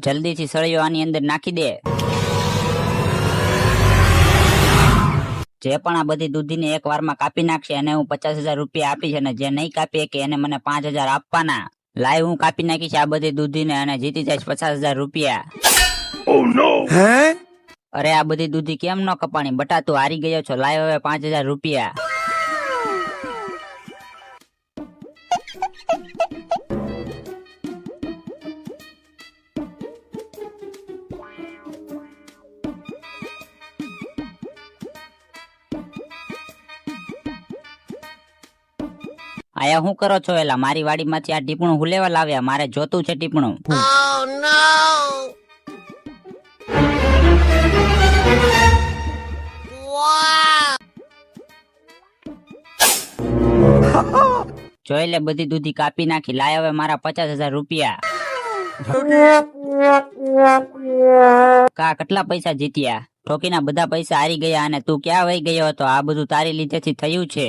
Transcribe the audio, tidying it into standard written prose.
જલ્દીથી સળિયો આની અંદર નાખી દે. જે પણ આ બધી દૂધીને એક વારમાં કાપી નાખશે એને હું 50,000 રૂપિયા આપીશ, અને જે નહીં કાપી કે એને મને 5,000 આપવાના. લાઈવ હું કાપી નાખીશ આ બધી દૂધીને અને જીતી જઈશ 50,000 રૂપિયા. અરે આ બધી દૂધી કેમ ન કપાણી બટા, તું હારી ગયો છો. લાઈવ હવે 5,000 રૂપિયા. આયા શું કરો છો? એલા મારી વાડીમાંથી આ ટીપણું હું લેવા લાવ્યા? મારે જોતું છે ટીપણું. જોઈ લે બધી દૂધી કાપી નાખી. લાય હવે મારા 50,000 રૂપિયા. કા કેટલા પૈસા જીત્યા? ઠોકીના બધા પૈસા હારી ગયા અને તું ક્યાં વહી ગયો હતો? આ બધું તારી લીધેથી થયું છે.